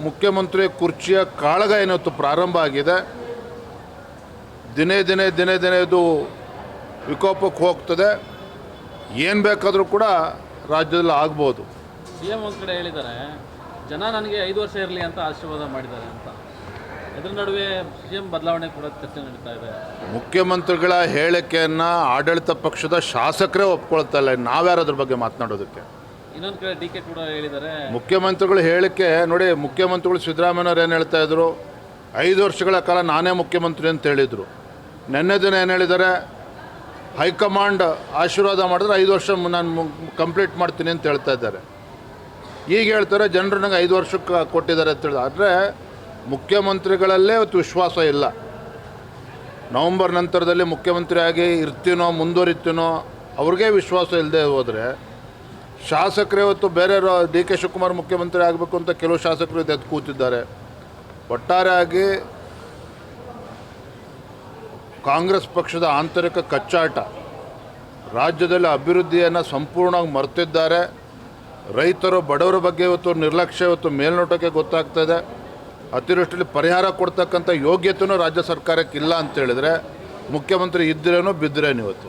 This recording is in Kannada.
ಮುಖ್ಯಮಂತ್ರಿ ಕುರ್ಚಿಯ ಕಾಳಗ ಏನತ್ತು ಪ್ರಾರಂಭ ಆಗಿದೆ. ದಿನೇ ದಿನೇ ಇದು ವಿಕೋಪಕ್ಕೆ ಹೋಗ್ತದೆ. ಏನು ಬೇಕಾದರೂ ಕೂಡ ರಾಜ್ಯದಲ್ಲಿ ಆಗ್ಬೋದು. CM ಒಂದು ಕಡೆ ಹೇಳಿದ್ದಾರೆ, ಜನ ನನಗೆ 5 ವರ್ಷ ಇರಲಿ ಅಂತ ಆಶೀರ್ವಾದ ಮಾಡಿದ್ದಾರೆ ಅಂತ. ಇದರ ನಡುವೆ CM ಬದಲಾವಣೆ ಕೂಡ ಚರ್ಚೆ ನಡೀತಾ ಇದೆ. ಮುಖ್ಯಮಂತ್ರಿಗಳ ಹೇಳಿಕೆಯನ್ನು ಆಡಳಿತ ಪಕ್ಷದ ಶಾಸಕರೇ ಒಪ್ಕೊಳ್ತಾ ಇಲ್ಲ, ನಾವ್ಯಾರು ಅದ್ರ ಬಗ್ಗೆ ಮಾತನಾಡೋದಕ್ಕೆ. ಇನ್ನೊಂದು ಕಡೆ DK ಕೂಡ ಹೇಳಿದ್ದಾರೆ. ಮುಖ್ಯಮಂತ್ರಿಗಳು ಹೇಳಿಕೆ ನೋಡಿ, ಮುಖ್ಯಮಂತ್ರಿಗಳು ಸಿದ್ದರಾಮಯ್ಯವ್ರು ಏನು ಹೇಳ್ತಾ ಇದ್ರು, 5 ವರ್ಷಗಳ ಕಾಲ ನಾನೇ ಮುಖ್ಯಮಂತ್ರಿ ಅಂತ ಹೇಳಿದರು. ನಿನ್ನೆ ದಿನ ಏನು ಹೇಳಿದ್ದಾರೆ, ಹೈಕಮಾಂಡ್ ಆಶೀರ್ವಾದ ಮಾಡಿದ್ರೆ 5 ವರ್ಷ ನಾನು ಕಂಪ್ಲೀಟ್ ಮಾಡ್ತೀನಿ ಅಂತ ಹೇಳ್ತಾ ಇದ್ದಾರೆ. ಈಗ ಹೇಳ್ತಾರೆ ಜನರು ನನಗೆ 5 ವರ್ಷಕ್ಕೆ ಕೊಟ್ಟಿದ್ದಾರೆ ಅಂತ ಹೇಳಿದ. ಆದರೆ ಮುಖ್ಯಮಂತ್ರಿಗಳಲ್ಲೇ ಇವತ್ತು ವಿಶ್ವಾಸ ಇಲ್ಲ. ನವಂಬರ್ ನಂತರದಲ್ಲಿ ಮುಖ್ಯಮಂತ್ರಿಯಾಗಿ ಇರ್ತೀನೋ ಮುಂದುವರಿತೀನೋ ಅವ್ರಿಗೆ ವಿಶ್ವಾಸ ಇಲ್ಲದೆ ಹೋದರೆ, ಶಾಸಕರೇ ಇವತ್ತು ಬೇರೆಯವರು DK ಶಿವಕುಮಾರ್ ಮುಖ್ಯಮಂತ್ರಿ ಆಗಬೇಕು ಅಂತ ಕೆಲವು ಶಾಸಕರು ಎದ್ದು ಕೂತಿದ್ದಾರೆ. ಒಟ್ಟಾರೆಯಾಗಿ ಕಾಂಗ್ರೆಸ್ ಪಕ್ಷದ ಆಂತರಿಕ ಕಚ್ಚಾಟ, ರಾಜ್ಯದಲ್ಲಿ ಅಭಿವೃದ್ಧಿಯನ್ನು ಸಂಪೂರ್ಣವಾಗಿ ಮರೆತಿದ್ದಾರೆ. ರೈತರು ಬಡವರ ಬಗ್ಗೆ ಇವತ್ತು ನಿರ್ಲಕ್ಷ್ಯ ಇವತ್ತು ಮೇಲ್ನೋಟಕ್ಕೆ ಗೊತ್ತಾಗ್ತದೆ. ಅತಿವೃಷ್ಟಿಯಲ್ಲಿ ಪರಿಹಾರ ಕೊಡ್ತಕ್ಕಂಥ ಯೋಗ್ಯತೆಯೂ ರಾಜ್ಯ ಸರ್ಕಾರಕ್ಕೆ ಇಲ್ಲ ಅಂತ ಹೇಳಿದರೆ ಮುಖ್ಯಮಂತ್ರಿ ಇದ್ದರೇನೋ ಬಿದ್ದರೇನು ಇವತ್ತು.